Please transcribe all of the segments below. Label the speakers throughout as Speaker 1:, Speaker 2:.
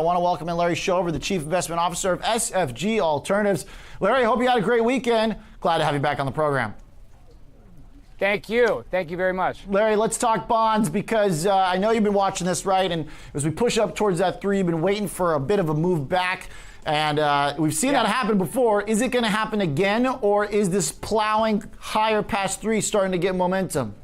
Speaker 1: I want to welcome in Larry Shover, the Chief Investment Officer of SFG Alternatives. Larry, I hope you had a great weekend. Glad to have you back on the program.
Speaker 2: Thank you. Thank you very much.
Speaker 1: Larry, let's talk bonds because I know you've been watching this, right? And as we push up towards that 3, you've been waiting for a bit of a move back. And we've seen that happen before. Is it going to happen again, or is this plowing higher past 3 starting to get momentum?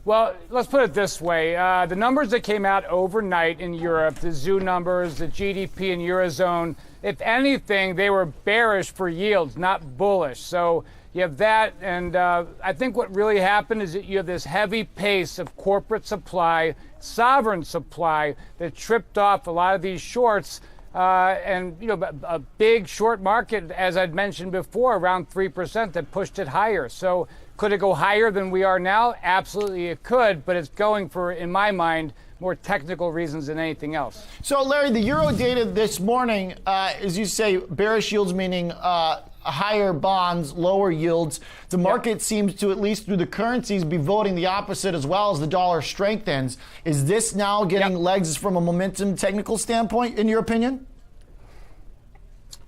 Speaker 2: Well, let's put it this way. The numbers that came out overnight in Europe, the zoo numbers, the GDP in Eurozone, if anything, they were bearish for yields, not bullish. So you have that, and I think what really happened is that you have this heavy pace of corporate supply, sovereign supply, that tripped off a lot of these shorts. And, you know, a big short market, as I'd mentioned before, around 3% that pushed it higher. So could it go higher than we are now? Absolutely it could, but it's going for, in my mind, more technical reasons than anything else.
Speaker 1: So, Larry, the Euro data this morning, as you say, bearish yields meaning higher bonds, lower yields. The market seems to, at least through the currencies, be voting the opposite as well as the dollar strengthens. Is this now getting legs from a momentum technical standpoint, in your opinion?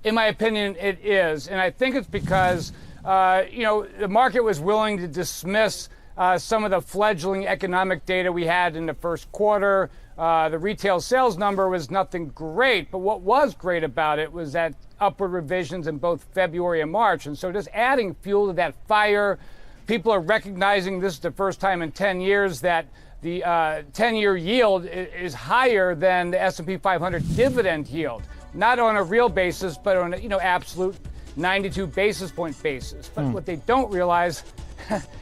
Speaker 2: In my opinion, it is. And I think it's because, you know, the market was willing to dismiss some of the fledgling economic data we had in the first quarter. The retail sales number was nothing great, but what was great about it was that upward revisions in both February and March. And so just adding fuel to that fire, people are recognizing this is the first time in 10 years that the 10-year yield is higher than the S&P 500 dividend yield, not on a real basis, but on a, you know, absolute 92 basis point basis. But what they don't realize,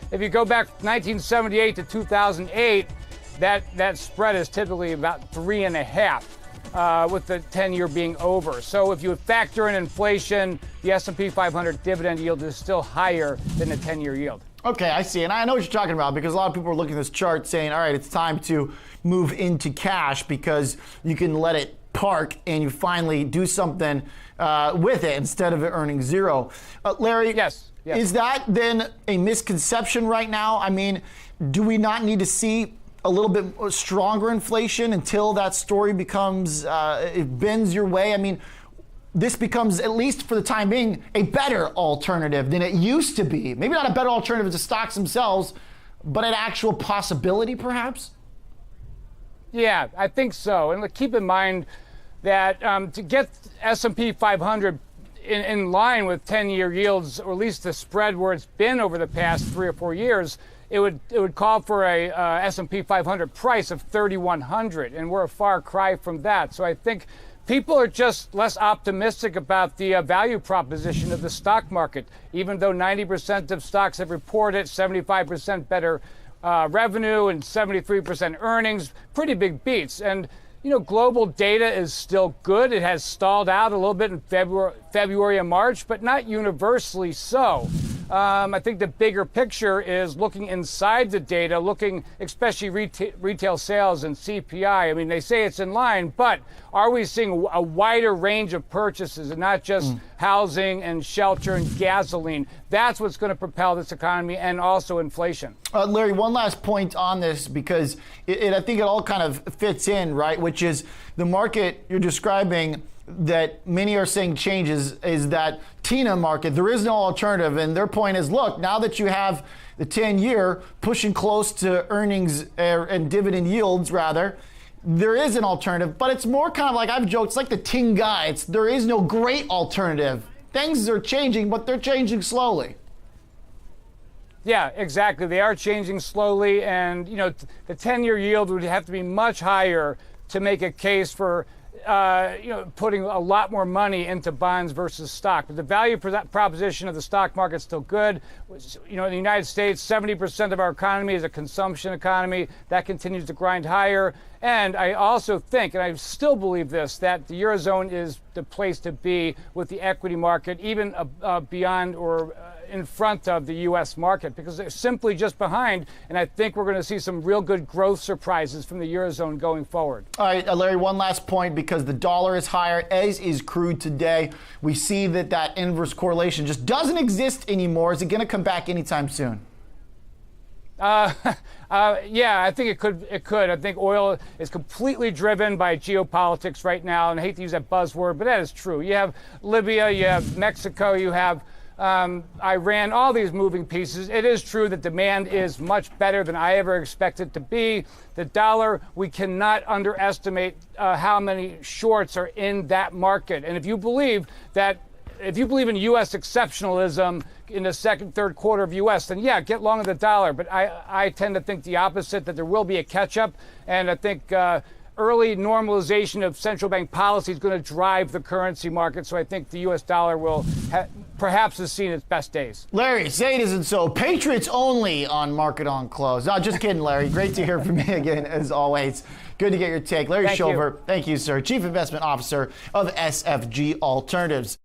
Speaker 2: if you go back 1978 to 2008, that spread is typically about 3.5. With the 10-year being over. So if you factor in inflation, the S&P 500 dividend yield is still higher than the 10-year yield.
Speaker 1: Okay, I see. And I know what you're talking about because a lot of people are looking at this chart saying, all right, it's time to move into cash because you can let it park and you finally do something with it instead of it earning zero. Larry,
Speaker 2: yes.
Speaker 1: Is that then a misconception right now? I mean, do we not need to see a little bit stronger inflation until that story becomes, it bends your way? I mean, this becomes, at least for the time being, a better alternative than it used to be. Maybe not a better alternative to stocks themselves, but an actual possibility, perhaps?
Speaker 2: Yeah, I think so. And keep in mind that to get S&P 500 in line with 10-year yields, or at least the spread where it's been over the past 3 or 4 years, it would call for a S&P 500 price of 3,100, and we're a far cry from that. So I think people are just less optimistic about the value proposition of the stock market, even though 90% of stocks have reported 75% better revenue and 73% earnings, pretty big beats. And you know, global data is still good. It has stalled out a little bit in February and March, but not universally so. I think the bigger picture is looking inside the data, looking especially retail sales and CPI. I mean, they say it's in line, but are we seeing a wider range of purchases and not just housing and shelter and gasoline? That's what's going to propel this economy and also inflation.
Speaker 1: Larry, one last point on this because I think it all kind of fits in, right? Which is the market you're describing that many are saying changes is that TINA market. There is no alternative. And their point is, look, now that you have the 10-year pushing close to earnings and dividend yields, rather, there is an alternative. But it's more kind of like, I've joked, it's like the Ting guy. There is no great alternative. Things are changing, but they're changing slowly.
Speaker 2: Yeah, exactly. They are changing slowly. And, you know, the 10-year yield would have to be much higher to make a case for you know, putting a lot more money into bonds versus stock. But the value proposition of the stock market is still good. You know, in the United States, 70% of our economy is a consumption economy. That continues to grind higher. And I also think, and I still believe this, that the Eurozone is the place to be with the equity market, even beyond or in front of the U.S. market, because they're simply just behind. And I think we're going to see some real good growth surprises from the Eurozone going forward.
Speaker 1: All right, Larry, one last point, because the dollar is higher, as is crude today. We see that inverse correlation just doesn't exist anymore. Is it going to come back anytime soon?
Speaker 2: Yeah, I think it could. It could. I think oil is completely driven by geopolitics right now, and I hate to use that buzzword, but that is true. You have Libya, you have Mexico, you have Iran, all these moving pieces. It is true that demand is much better than I ever expected to be. The dollar, we cannot underestimate how many shorts are in that market. And if you believe in U.S. exceptionalism in the second, third quarter of U.S., then yeah, get long of the dollar. But I tend to think the opposite, that there will be a catch-up. And I think early normalization of central bank policy is going to drive the currency market. So I think the U.S. dollar will perhaps has seen its best days.
Speaker 1: Larry, say it isn't so. Patriots only on Market on Close. No, just kidding, Larry. Great to hear from you again, as always. Good to get your take. Larry Schober, thank you, sir. Chief Investment Officer of SFG Alternatives.